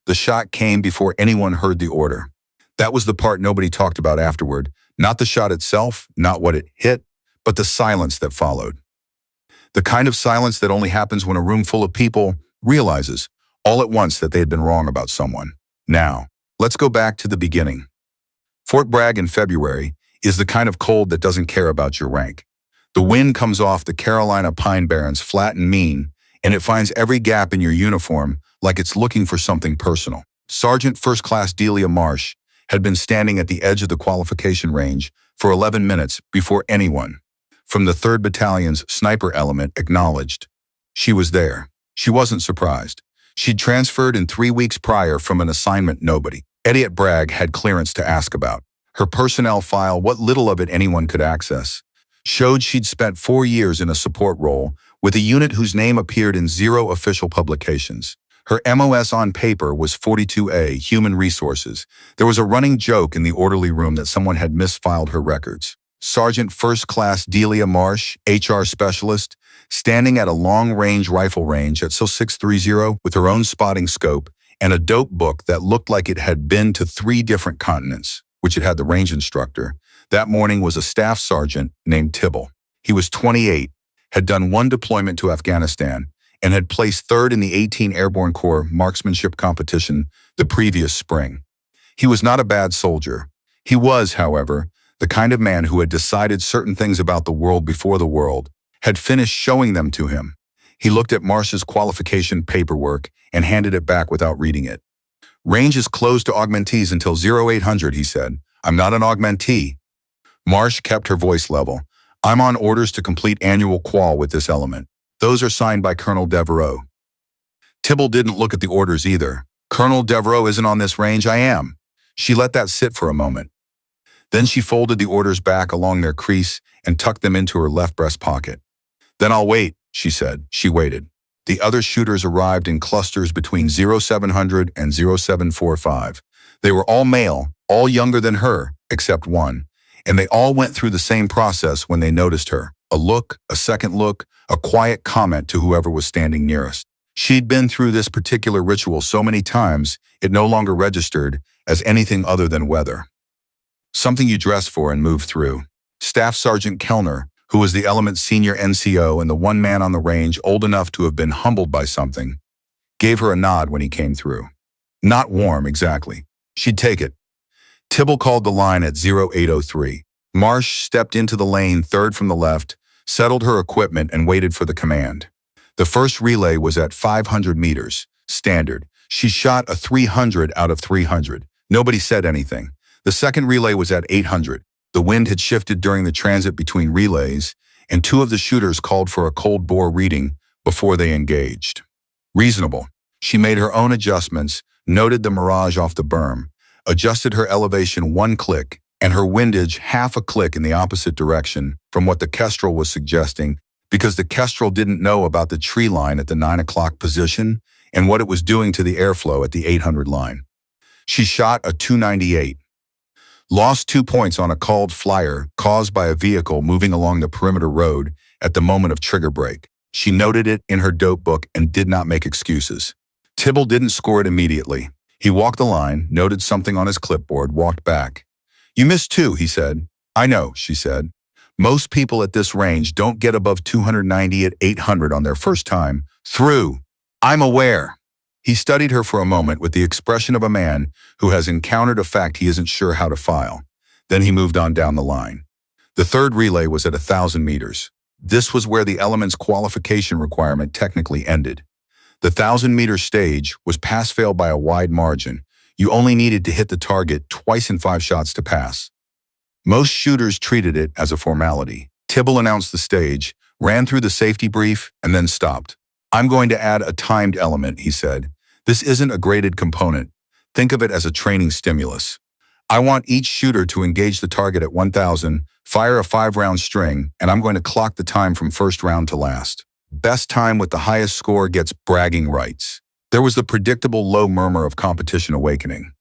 The shot came before anyone heard the order. That was the part nobody talked about afterward. Not the shot itself, not what it hit, but the silence that followed. The kind of silence that only happens when a room full of people realizes all at once that they had been wrong about someone. Now, let's go back to the beginning. Fort Bragg in February is the kind of cold that doesn't care about your rank. The wind comes off the Carolina Pine Barrens flat and mean, and it finds every gap in your uniform like it's looking for something personal. Sergeant First Class Delia Marsh had been standing at the edge of the qualification range for 11 minutes before anyone from the 3rd Battalion's sniper element acknowledged. She was there. She wasn't surprised. She'd transferred in 3 weeks prior from an assignment nobody, Eddie at Bragg, had clearance to ask about. Her personnel file, what little of it anyone could access, showed she'd spent 4 years in a support role with a unit whose name appeared in 0 official publications. Her MOS on paper was 42A, Human Resources. There was a running joke in the orderly room that someone had misfiled her records. Sergeant First Class Delia Marsh, HR Specialist, standing at a long-range rifle range at SO 630 with her own spotting scope and a dope book that looked like it had been to 3 different continents, which it had the range instructor. That morning was a staff sergeant named Tibble. He was 28, had done 1 deployment to Afghanistan, and had placed 3rd in the 18 Airborne Corps marksmanship competition the previous spring. He was not a bad soldier. He was, however, the kind of man who had decided certain things about the world before the world had finished showing them to him. He looked at Marsh's qualification paperwork and handed it back without reading it. Range is closed to augmentees until 0800, he said. I'm not an augmentee. Marsh kept her voice level. I'm on orders to complete annual qual with this element. Those are signed by Colonel Devereaux. Tibble didn't look at the orders either. Colonel Devereaux isn't on this range, I am. She let that sit for a moment. Then she folded the orders back along their crease and tucked them into her left breast pocket. Then I'll wait, she said. She waited. The other shooters arrived in clusters between 0700 and 0745. They were all male, all younger than her, except one, and they all went through the same process when they noticed her. A look, a second look, a quiet comment to whoever was standing nearest. She'd been through this particular ritual so many times, it no longer registered as anything other than weather. Something you dress for and move through. Staff Sergeant Kellner, who was the element's senior NCO and the one man on the range old enough to have been humbled by something, gave her a nod when he came through. Not warm, exactly. She'd take it. Tibble called the line at 0803. Marsh stepped into the lane 3rd from the left, settled her equipment, and waited for the command. The first relay was at 500 meters, standard. She shot a 300 out of 300. Nobody said anything. The second relay was at 800. The wind had shifted during the transit between relays, and 2 of the shooters called for a cold bore reading before they engaged. Reasonable. She made her own adjustments, noted the mirage off the berm, adjusted her elevation 1 click, and her windage half a click in the opposite direction from what the Kestrel was suggesting, because the Kestrel didn't know about the tree line at the 9 o'clock position and what it was doing to the airflow at the 800 line. She shot a 298. Lost 2 points on a called flyer caused by a vehicle moving along the perimeter road at the moment of trigger break. She noted it in her dope book and did not make excuses. Tibble didn't score it immediately. He walked the line, noted something on his clipboard, walked back. You missed 2, he said. I know, she said. Most people at this range don't get above 290 at 800 on their first time through. I'm aware. He studied her for a moment with the expression of a man who has encountered a fact he isn't sure how to file. Then he moved on down the line. The 3rd relay was at 1,000 meters. This was where the element's qualification requirement technically ended. The 1,000-meter stage was pass-fail by a wide margin. You only needed to hit the target twice in 5 shots to pass. Most shooters treated it as a formality. Tibble announced the stage, ran through the safety brief, and then stopped. I'm going to add a timed element, he said. This isn't a graded component. Think of it as a training stimulus. I want each shooter to engage the target at 1,000, fire a 5-round string, and I'm going to clock the time from first round to last. Best time with the highest score gets bragging rights. There was the predictable low murmur of competition awakening.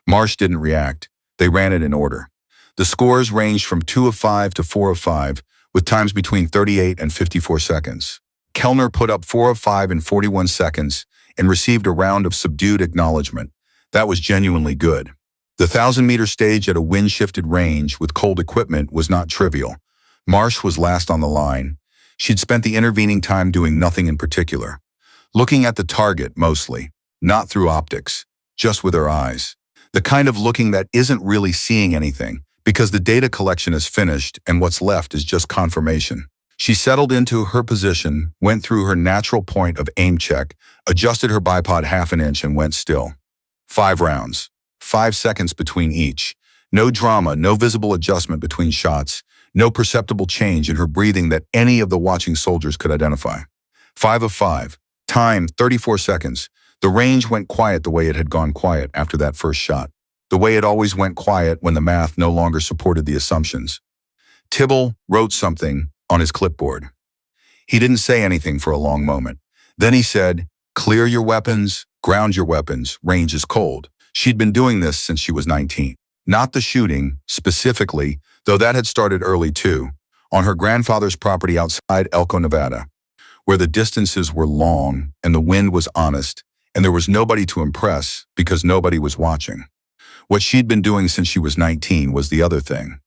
Marsh didn't react. They ran it in order. The scores ranged from 2 of 5 to 4 of 5, with times between 38 and 54 seconds. Kellner put up 4 of 5 in 41 seconds and received a round of subdued acknowledgement. That was genuinely good. The 1,000-meter stage at a wind-shifted range with cold equipment was not trivial. Marsh was last on the line. She'd spent the intervening time doing nothing in particular. Looking at the target, mostly. Not through optics. Just with her eyes. The kind of looking that isn't really seeing anything, because the data collection is finished and what's left is just confirmation. She settled into her position, went through her natural point of aim check, adjusted her bipod half an inch and went still. 5 rounds. 5 seconds between each. No drama, no visible adjustment between shots, no perceptible change in her breathing that any of the watching soldiers could identify. 5 of 5. Time, 34 seconds. The range went quiet the way it had gone quiet after that first shot. The way it always went quiet when the math no longer supported the assumptions. Tibble wrote something on his clipboard. He didn't say anything for a long moment. Then he said, "Clear your weapons, ground your weapons, range is cold." She'd been doing this since she was 19. Not the shooting, specifically, though that had started early too, on her grandfather's property outside Elko, Nevada, where the distances were long and the wind was honest, and there was nobody to impress because nobody was watching. What she'd been doing since she was 19 was the other thing.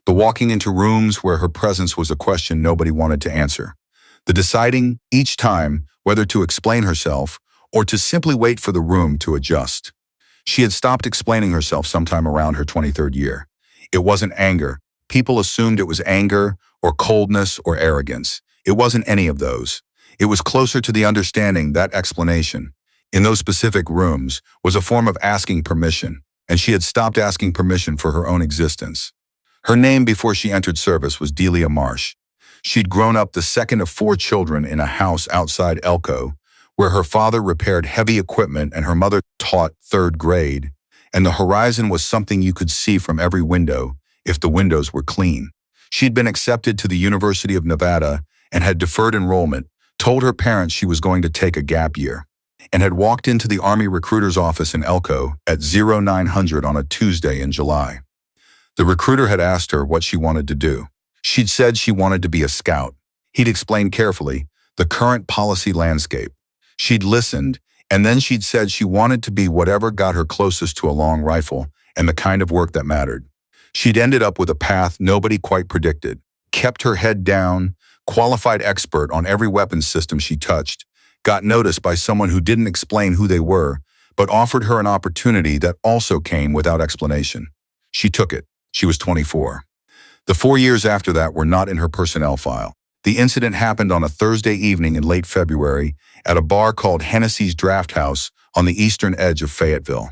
The walking into rooms where her presence was a question nobody wanted to answer. The deciding, each time, whether to explain herself or to simply wait for the room to adjust. She had stopped explaining herself sometime around her 23rd year. It wasn't anger. People assumed it was anger or coldness or arrogance. It wasn't any of those. It was closer to the understanding that explanation, in those specific rooms, was a form of asking permission, and she had stopped asking permission for her own existence. Her name before she entered service was Delia Marsh. She'd grown up the second of 4 children in a house outside Elko, where her father repaired heavy equipment and her mother taught 3rd grade, and the horizon was something you could see from every window, if the windows were clean. She'd been accepted to the University of Nevada and had deferred enrollment, told her parents she was going to take a gap year, and had walked into the Army recruiter's office in Elko at 0900 on a Tuesday in July. The recruiter had asked her what she wanted to do. She'd said she wanted to be a scout. He'd explained carefully the current policy landscape. She'd listened, and then she'd said she wanted to be whatever got her closest to a long rifle and the kind of work that mattered. She'd ended up with a path nobody quite predicted, kept her head down, qualified expert on every weapons system she touched, got noticed by someone who didn't explain who they were, but offered her an opportunity that also came without explanation. She took it. She was 24. The 4 years after that were not in her personnel file. The incident happened on a Thursday evening in late February at a bar called Hennessey's Draft House on the eastern edge of Fayetteville.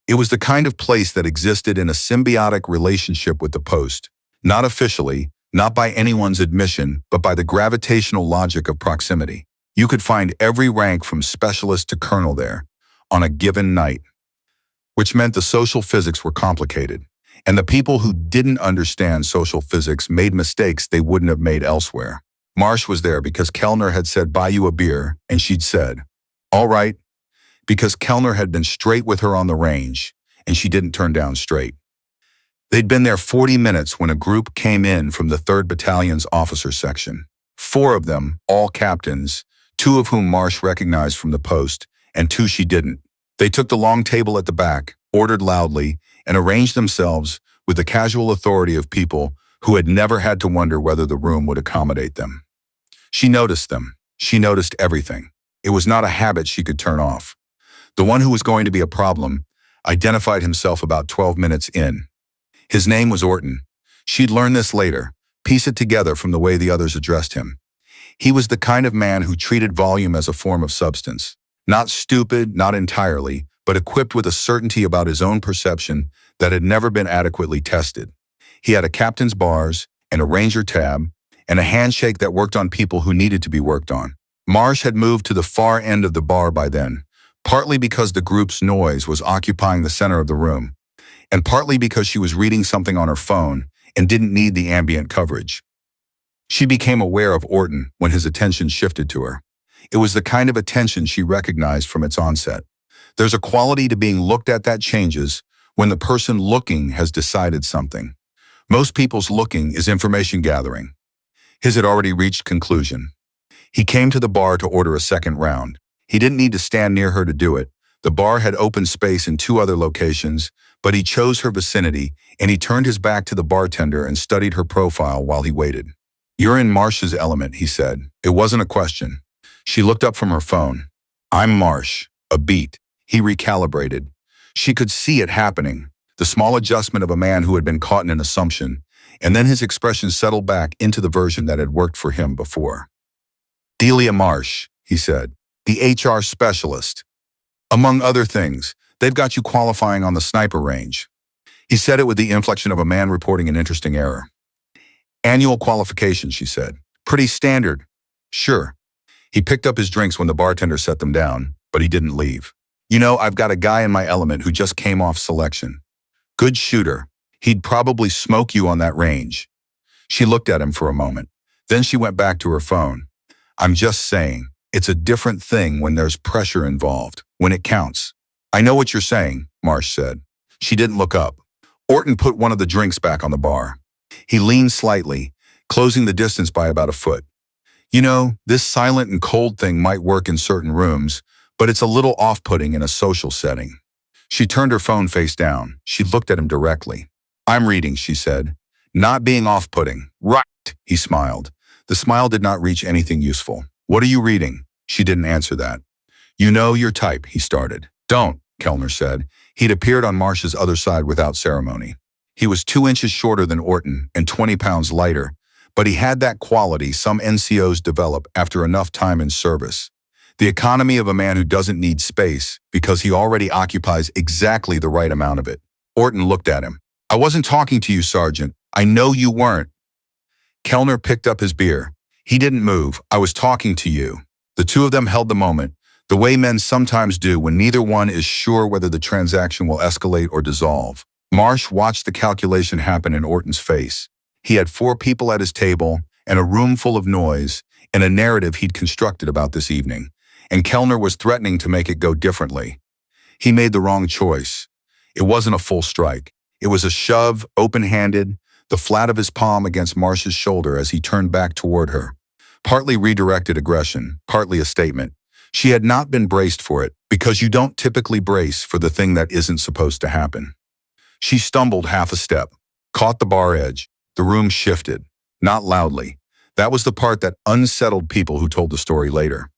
It was the kind of place that existed in a symbiotic relationship with the post, not officially, not by anyone's admission, but by the gravitational logic of proximity. You could find every rank from specialist to colonel there on a given night, which meant the social physics were complicated. And the people who didn't understand social physics made mistakes they wouldn't have made elsewhere. Marsh was there because Kellner had said, "Buy you a beer," and she'd said, "All right," because Kellner had been straight with her on the range, and she didn't turn down straight. They'd been there 40 minutes when a group came in from the 3rd Battalion's officer section. 4 of them, all captains, 2 of whom Marsh recognized from the post, and 2 she didn't. They took the long table at the back, ordered loudly, and arranged themselves with the casual authority of people who had never had to wonder whether the room would accommodate them. She noticed them. She noticed everything. It was not a habit she could turn off. The one who was going to be a problem identified himself about 12 minutes in. His name was Orton. She'd learn this later, piece it together from the way the others addressed him. He was the kind of man who treated volume as a form of substance. Not stupid, not entirely, but equipped with a certainty about his own perception that had never been adequately tested. He had a captain's bars and a ranger tab and a handshake that worked on people who needed to be worked on. Marsh had moved to the far end of the bar by then, partly because the group's noise was occupying the center of the room, and partly because she was reading something on her phone and didn't need the ambient coverage. She became aware of Orton when his attention shifted to her. It was the kind of attention she recognized from its onset. There's a quality to being looked at that changes when the person looking has decided something. Most people's looking is information gathering. His had already reached conclusion. He came to the bar to order a second round. He didn't need to stand near her to do it. The bar had open space in 2 other locations, but he chose her vicinity, and he turned his back to the bartender and studied her profile while he waited. "You're in Marsh's element," he said. It wasn't a question. She looked up from her phone. "I'm Marsh." A beat. He recalibrated. She could see it happening, the small adjustment of a man who had been caught in an assumption, and then his expression settled back into the version that had worked for him before. "Delia Marsh," he said, "the HR specialist. Among other things, they've got you qualifying on the sniper range." He said it with the inflection of a man reporting an interesting error. "Annual qualification," she said. "Pretty standard." "Sure." He picked up his drinks when the bartender set them down, but he didn't leave. "You know, I've got a guy in my element who just came off selection. Good shooter. He'd probably smoke you on that range." She looked at him for a moment. Then she went back to her phone. "I'm just saying, it's a different thing when there's pressure involved, when it counts." "I know what you're saying," Marsh said. She didn't look up. Orton put one of the drinks back on the bar. He leaned slightly, closing the distance by about a foot. "You know, this silent and cold thing might work in certain rooms, but it's a little off-putting in a social setting." She turned her phone face down. She looked at him directly. "I'm reading," she said. "Not being off-putting." "Right," he smiled. The smile did not reach anything useful. "What are you reading?" She didn't answer that. "You know your type," he started. "Don't," Kellner said. He'd appeared on Marsh's other side without ceremony. He was 2 inches shorter than Orton and 20 pounds lighter, but he had that quality some NCOs develop after enough time in service. The economy of a man who doesn't need space because he already occupies exactly the right amount of it. Orton looked at him. "I wasn't talking to you, Sergeant. I know you weren't." Kellner picked up his beer. He didn't move. "I was talking to you." The two of them held the moment, the way men sometimes do when neither one is sure whether the transaction will escalate or dissolve. Marsh watched the calculation happen in Orton's face. He had 4 people at his table and a room full of noise and a narrative he'd constructed about this evening, and Kellner was threatening to make it go differently. He made the wrong choice. It wasn't a full strike. It was a shove, open-handed, the flat of his palm against Marsh's shoulder as he turned back toward her. Partly redirected aggression, partly a statement. She had not been braced for it, because you don't typically brace for the thing that isn't supposed to happen. She stumbled half a step, caught the bar edge. The room shifted, not loudly. That was the part that unsettled people who told the story later.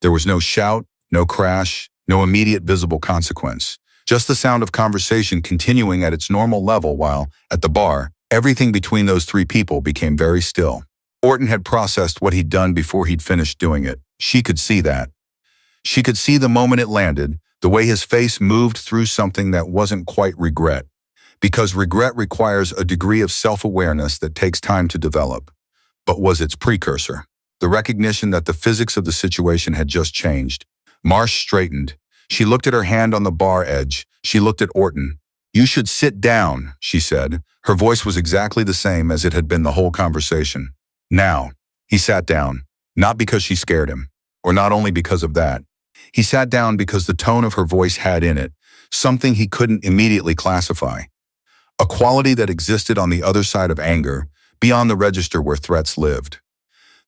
There was no shout, no crash, no immediate visible consequence. Just the sound of conversation continuing at its normal level while, at the bar, everything between those 3 people became very still. Orton had processed what he'd done before he'd finished doing it. She could see that. She could see the moment it landed, the way his face moved through something that wasn't quite regret. Because regret requires a degree of self-awareness that takes time to develop. But was its precursor. The recognition that the physics of the situation had just changed. Marsh straightened. She looked at her hand on the bar edge. She looked at Orton. "You should sit down," she said. Her voice was exactly the same as it had been the whole conversation. "Now." He sat down, not because she scared him, or not only because of that. He sat down because the tone of her voice had in it something he couldn't immediately classify. A quality that existed on the other side of anger, beyond the register where threats lived.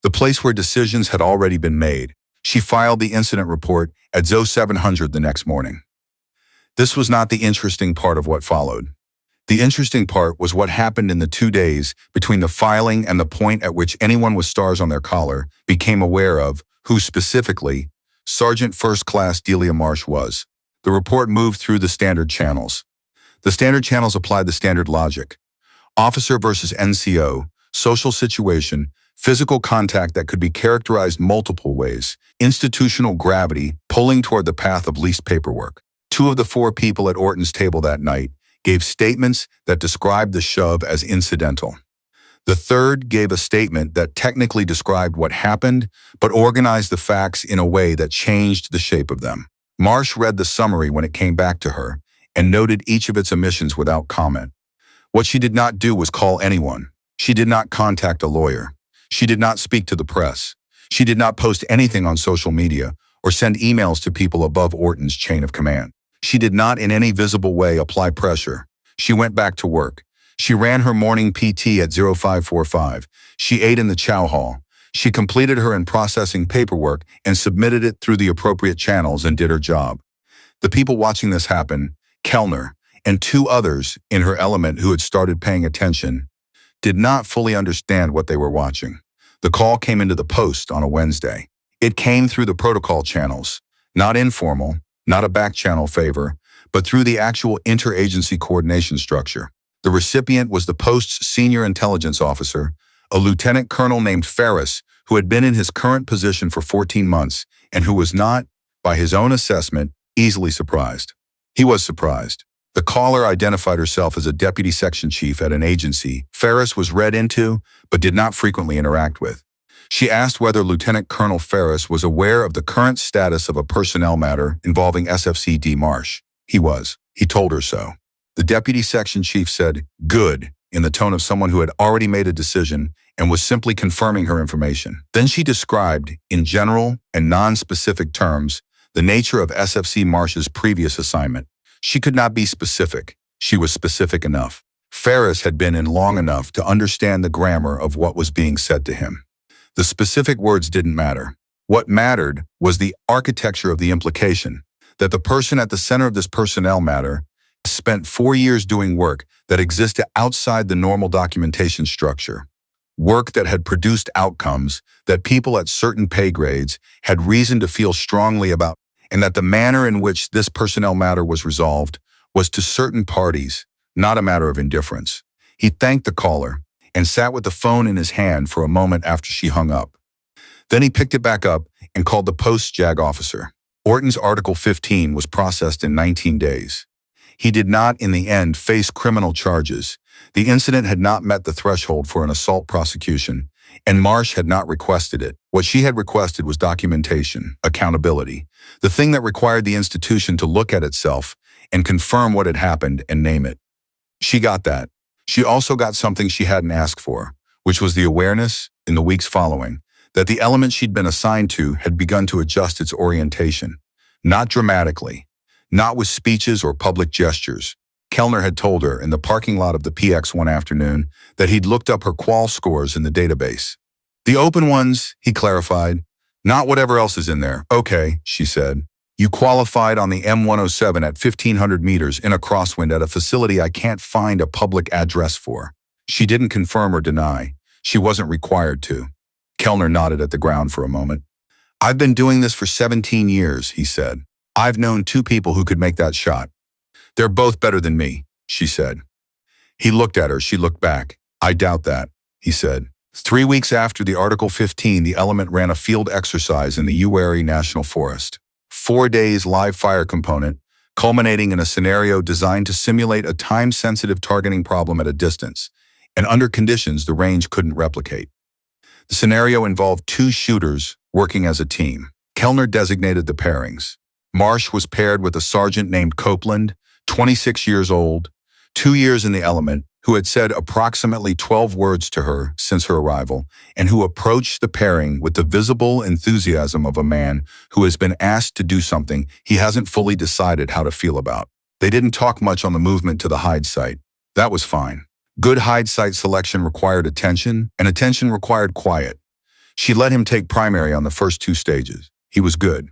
The place where decisions had already been made. She filed the incident report at 0700 the next morning. This was not the interesting part of what followed. The interesting part was what happened in the 2 days between the filing and the point at which anyone with stars on their collar became aware of who specifically Sergeant First Class Delia Marsh was. The report moved through the standard channels. The standard channels applied the standard logic. Officer versus NCO, social situation, physical contact that could be characterized multiple ways, institutional gravity pulling toward the path of least paperwork. 2 of the 4 people at Orton's table that night gave statements that described the shove as incidental. The third gave a statement that technically described what happened, but organized the facts in a way that changed the shape of them. Marsh read the summary when it came back to her, and noted each of its omissions without comment. What she did not do was call anyone. She did not contact a lawyer. She did not speak to the press. She did not post anything on social media or send emails to people above Orton's chain of command. She did not in any visible way apply pressure. She went back to work. She ran her morning PT at 0545. She ate in the chow hall. She completed her in processing paperwork and submitted it through the appropriate channels and did her job. The people watching this happen, Kellner, and two others in her element who had started paying attention, did not fully understand what they were watching. The call came into the post on a Wednesday. It came through the protocol channels, not informal, not a back channel favor, but through the actual interagency coordination structure. The recipient was the post's senior intelligence officer, a lieutenant colonel named Ferris, who had been in his current position for 14 months and who was not, by his own assessment, easily surprised. He was surprised. The caller identified herself as a deputy section chief at an agency Ferris was read into but did not frequently interact with. She asked whether Lieutenant Colonel Ferris was aware of the current status of a personnel matter involving SFC Delia Marsh. He was. He told her so. The deputy section chief said, "Good," in the tone of someone who had already made a decision and was simply confirming her information. Then she described, in general and non-specific terms, the nature of SFC Marsh's previous assignment. She could not be specific. She was specific enough. Ferris had been in long enough to understand the grammar of what was being said to him. The specific words didn't matter. What mattered was the architecture of the implication, that the person at the center of this personnel matter spent 4 years doing work that existed outside the normal documentation structure, work that had produced outcomes that people at certain pay grades had reason to feel strongly about, and that the manner in which this personnel matter was resolved was to certain parties, not a matter of indifference. He thanked the caller and sat with the phone in his hand for a moment after she hung up. Then he picked it back up and called the Post JAG officer. Orton's Article 15 was processed in 19 days. He did not, in the end, face criminal charges. The incident had not met the threshold for an assault prosecution, and Marsh had not requested it. What she had requested was documentation, accountability, the thing that required the institution to look at itself and confirm what had happened and name it. She got that. She also got something she hadn't asked for, which was the awareness, in the weeks following, that the element she'd been assigned to had begun to adjust its orientation. Not dramatically, not with speeches or public gestures. Kellner had told her in the parking lot of the PX one afternoon that he'd looked up her qual scores in the database. "The open ones," he clarified, "not whatever else is in there." "Okay," she said. "You qualified on the M107 at 1,500 meters in a crosswind at a facility I can't find a public address for." She didn't confirm or deny. She wasn't required to. Kellner nodded at the ground for a moment. "I've been doing this for 17 years, he said. "I've known two people who could make that shot. They're both better than me," she said. He looked at her. She looked back. "I doubt that," he said. 3 weeks after the Article 15, the element ran a field exercise in the Uwharrie National Forest. 4 days live fire component, culminating in a scenario designed to simulate a time-sensitive targeting problem at a distance, and under conditions the range couldn't replicate. The scenario involved 2 shooters working as a team. Kellner designated the pairings. Marsh was paired with a sergeant named Copeland, 26 years old, 2 years in the element, who had said approximately 12 words to her since her arrival, and who approached the pairing with the visible enthusiasm of a man who has been asked to do something he hasn't fully decided how to feel about. They didn't talk much on the movement to the hide site. That was fine. Good hide site selection required attention, and attention required quiet. She let him take primary on the first 2 stages. He was good.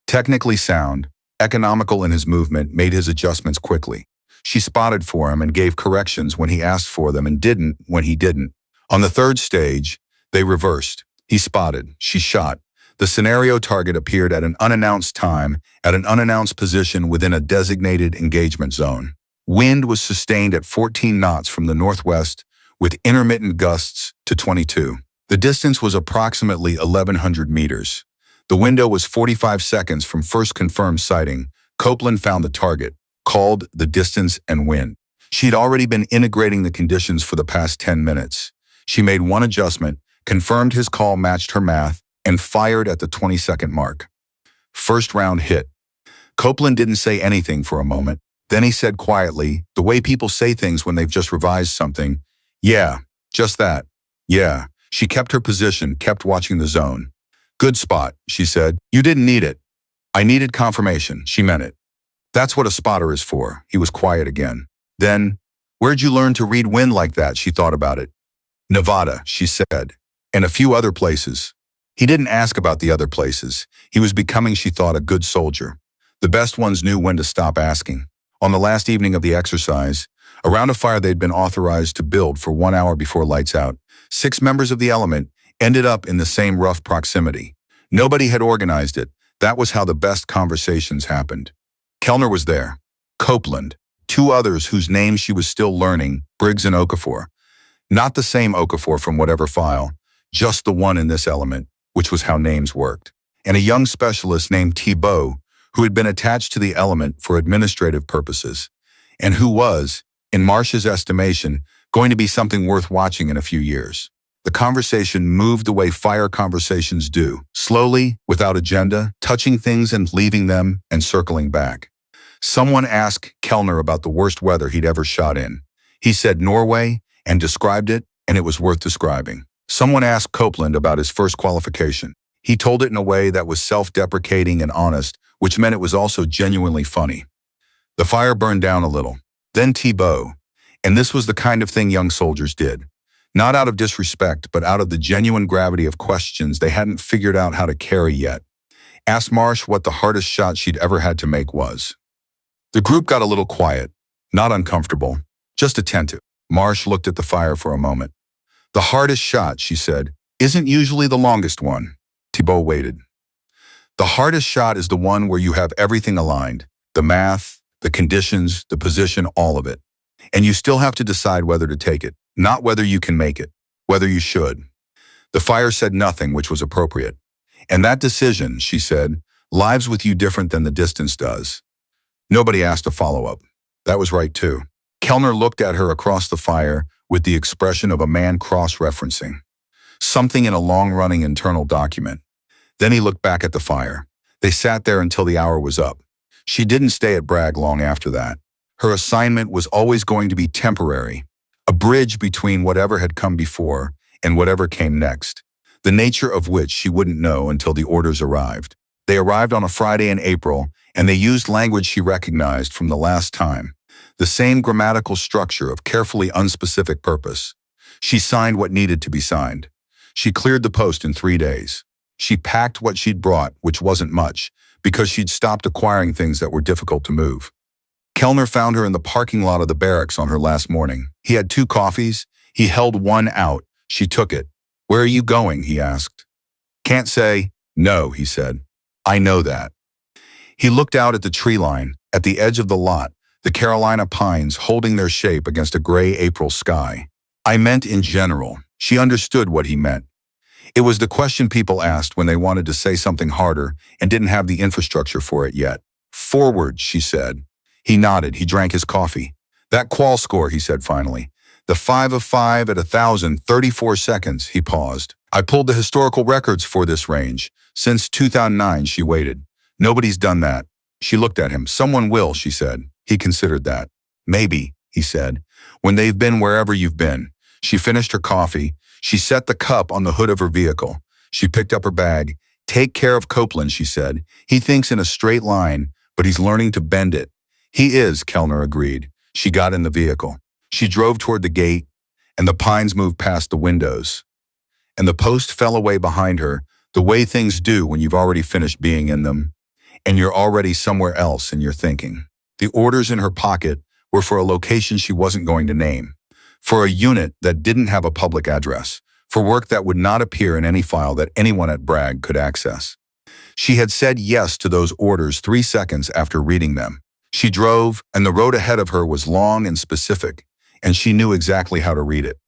Technically sound, economical in his movement, made his adjustments quickly. She spotted for him and gave corrections when he asked for them and didn't when he didn't. On the 3rd stage, they reversed. He spotted. She shot. The scenario target appeared at an unannounced time, at an unannounced position within a designated engagement zone. Wind was sustained at 14 knots from the northwest, with intermittent gusts to 22. The distance was approximately 1,100 meters. The window was 45 seconds from first confirmed sighting. Copeland found the target, called the distance and wind. She'd already been integrating the conditions for the past 10 minutes. She made one adjustment, confirmed his call matched her math, and fired at the 20-second mark. First round hit. Copeland didn't say anything for a moment. Then he said quietly, the way people say things when they've just revised something, "Yeah, just that. Yeah." She kept her position, kept watching the zone. "Good spot," she said. "You didn't need it." "I needed confirmation." She meant it. "That's what a spotter is for." He was quiet again. Then, "Where'd you learn to read wind like that?" She thought about it. "Nevada," she said, "and a few other places." He didn't ask about the other places. He was becoming, she thought, a good soldier. The best ones knew when to stop asking. On the last evening of the exercise, around a fire they'd been authorized to build for 1 hour before lights out, 6 members of the element ended up in the same rough proximity. Nobody had organized it. That was how the best conversations happened. Kellner was there. Copeland. 2 others whose names she was still learning, Briggs and Okafor. Not the same Okafor from whatever file, just the one in this element, which was how names worked. And a young specialist named Thibault, who had been attached to the element for administrative purposes, and who was, in Marsh's estimation, going to be something worth watching in a few years. The conversation moved the way fire conversations do, slowly, without agenda, touching things and leaving them and circling back. Someone asked Kellner about the worst weather he'd ever shot in. He said Norway and described it, and it was worth describing. Someone asked Copeland about his first qualification. He told it in a way that was self-deprecating and honest, which meant it was also genuinely funny. The fire burned down a little. Then Thibault. And this was the kind of thing young soldiers did. Not out of disrespect, but out of the genuine gravity of questions they hadn't figured out how to carry yet. Asked Marsh what the hardest shot she'd ever had to make was. The group got a little quiet, not uncomfortable, just attentive. Marsh looked at the fire for a moment. The hardest shot, she said, isn't usually the longest one. Thibault waited. The hardest shot is the one where you have everything aligned, the math, the conditions, the position, all of it. And you still have to decide whether to take it, not whether you can make it, whether you should. The fire said nothing, which was appropriate. And that decision, she said, lives with you different than the distance does. Nobody asked a follow-up. That was right, too. Kellner looked at her across the fire with the expression of a man cross-referencing something in a long-running internal document. Then he looked back at the fire. They sat there until the hour was up. She didn't stay at Bragg long after that. Her assignment was always going to be temporary, a bridge between whatever had come before and whatever came next, the nature of which she wouldn't know until the orders arrived. They arrived on a Friday in April, and they used language she recognized from the last time, the same grammatical structure of carefully unspecific purpose. She signed what needed to be signed. She cleared the post in 3 days. She packed what she'd brought, which wasn't much, because she'd stopped acquiring things that were difficult to move. Kellner found her in the parking lot of the barracks on her last morning. He had 2 coffees. He held one out. She took it. Where are you going? He asked. Can't say. No, he said. I know that. He looked out at the tree line, at the edge of the lot, the Carolina pines holding their shape against a gray April sky. I meant in general. She understood what he meant. It was the question people asked when they wanted to say something harder and didn't have the infrastructure for it yet. Forward, she said. He nodded. He drank his coffee. That qual score, he said finally. The 5 of 5 at 1,034 seconds, he paused. I pulled the historical records for this range. Since 2009, she waited. Nobody's done that. She looked at him. Someone will, she said. He considered that. Maybe, he said, when they've been wherever you've been. She finished her coffee. She set the cup on the hood of her vehicle. She picked up her bag. Take care of Copeland, she said. He thinks in a straight line, but he's learning to bend it. He is, Kellner agreed. She got in the vehicle. She drove toward the gate, and the pines moved past the windows. And the post fell away behind her, the way things do when you've already finished being in them, and you're already somewhere else in your thinking. The orders in her pocket were for a location she wasn't going to name, for a unit that didn't have a public address, for work that would not appear in any file that anyone at Bragg could access. She had said yes to those orders 3 seconds after reading them. She drove, and the road ahead of her was long and specific, and she knew exactly how to read it.